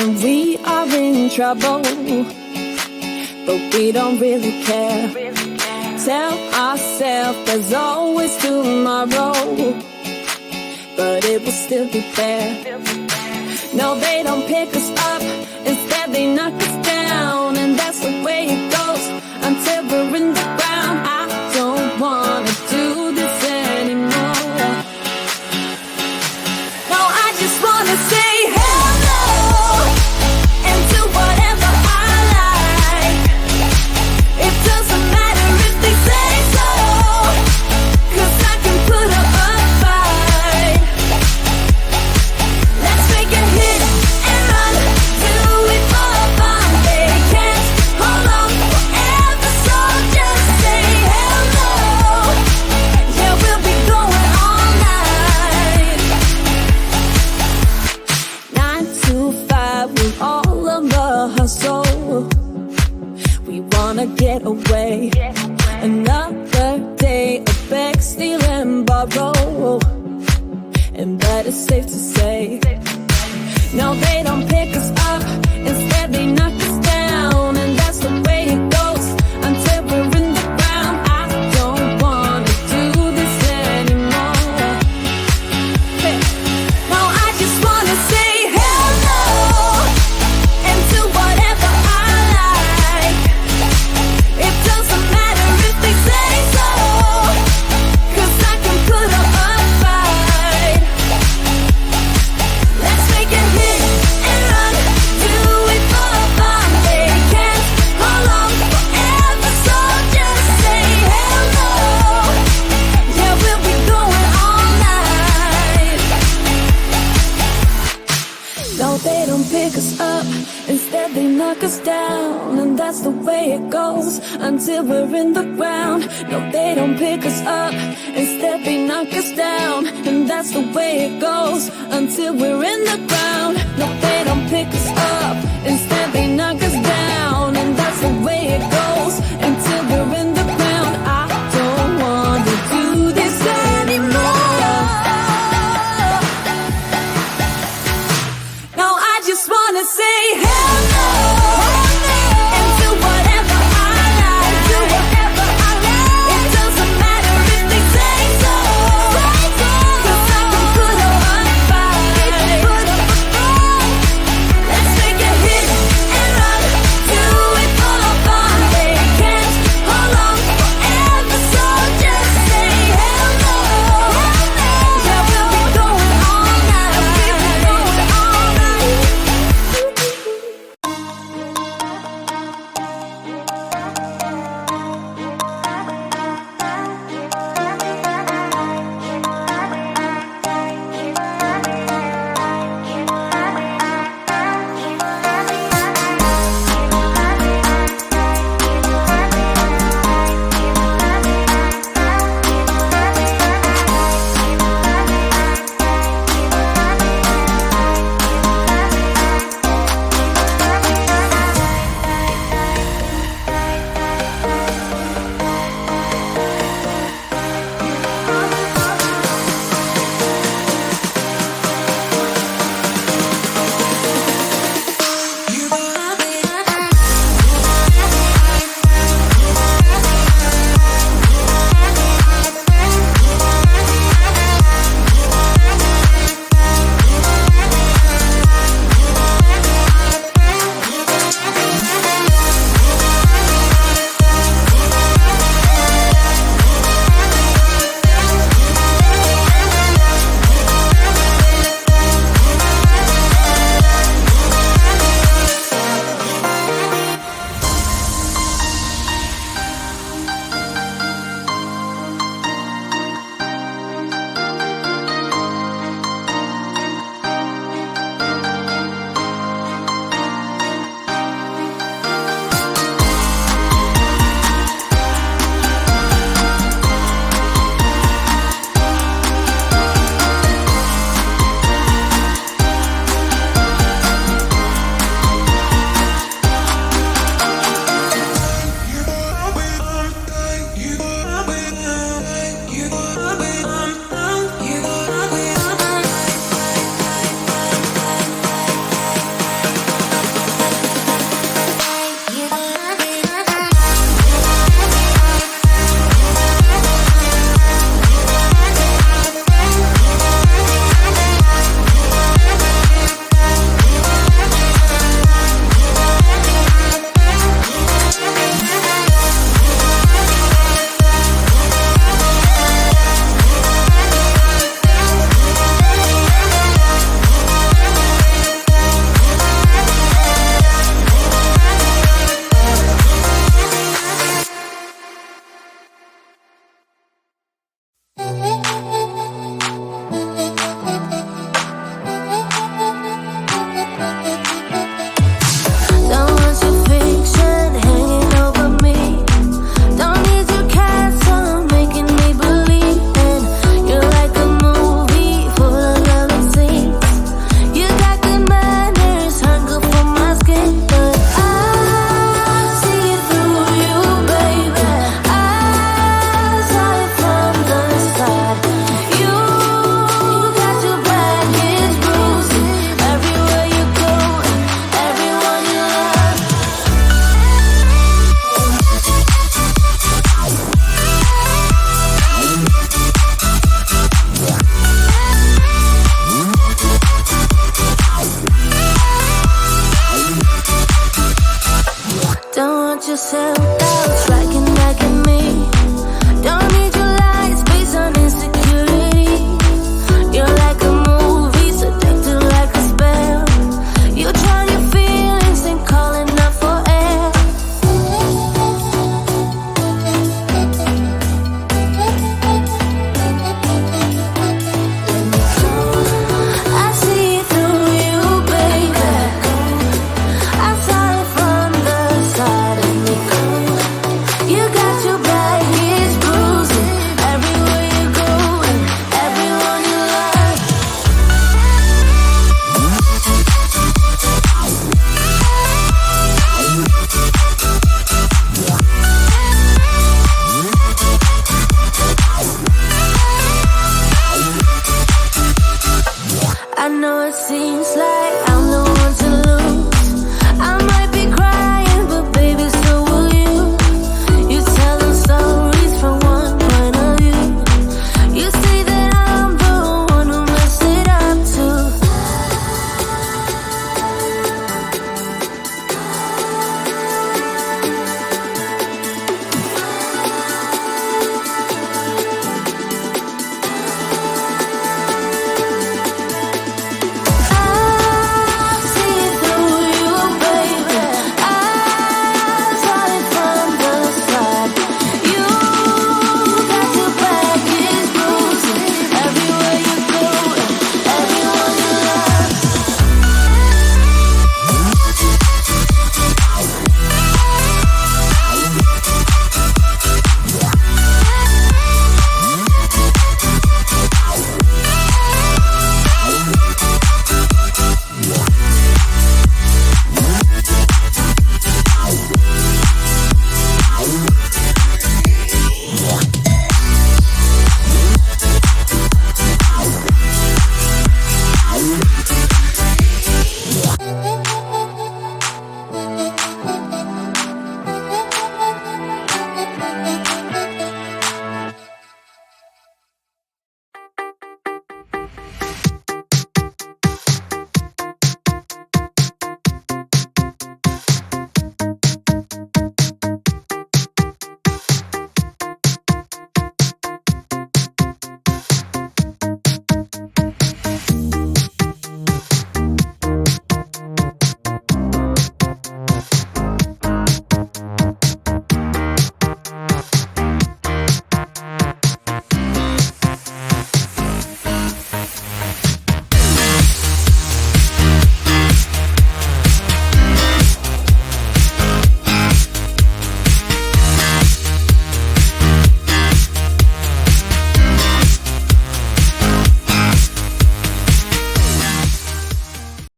and we are in trouble, but we don't really care. Tell ourselves there's always tomorrow, but it will still be there. No, they don't pick us up, instead they knock us down, and that's the way it goes until we're in the ground. I don't wanna do this anymore. No, I just wanna say hello and do whatever I like. It doesn't matter if they say so, 'cause I can put up a fight. Let's make a hit and run, do it for fun. They can't hold on forever, so just say hello. Yeah, we'll be going all night. 9 to 5 with all of the hustle. We wanna get away. Another day of beg, steal and borrow, and that is safe to say. No, they don't pick us up, instead they knock us down, and that's the way it goes until we're in the ground. I don't wanna do this anymore. Hey. No, I just wanna say hello and do whatever I like. It doesn't matter if they say so, 'cause I can put up a fight. Let's make a hit and run, do it for fun. They can't hold on forever, so just say hello. Yeah, we'll be going all night. No, they don't pick us up, instead they knock us down, and that's the way it goes until we're in the ground. No, they don't pick us up, instead they knock us down, and that's the way it goes until we're in the ground. No, they don't pick us up, instead they knock us down, and that's the way it goes until we're in the ground. I don't want to do this anymore. No, I just wanna say hello and do whatever I like. Do whatever I like. It doesn't matter if they say so, 'cause I can put up a fight. yourself out, striking back at me. Don't need your lies based on insecurity. You're like a movie, seductive like a spell. You drown your feelings and calling out for air. I see through you, baby. I saw it from the side of me. You got your back, it's bruising everywhere you go and everyone you love. I know it seems like I'm the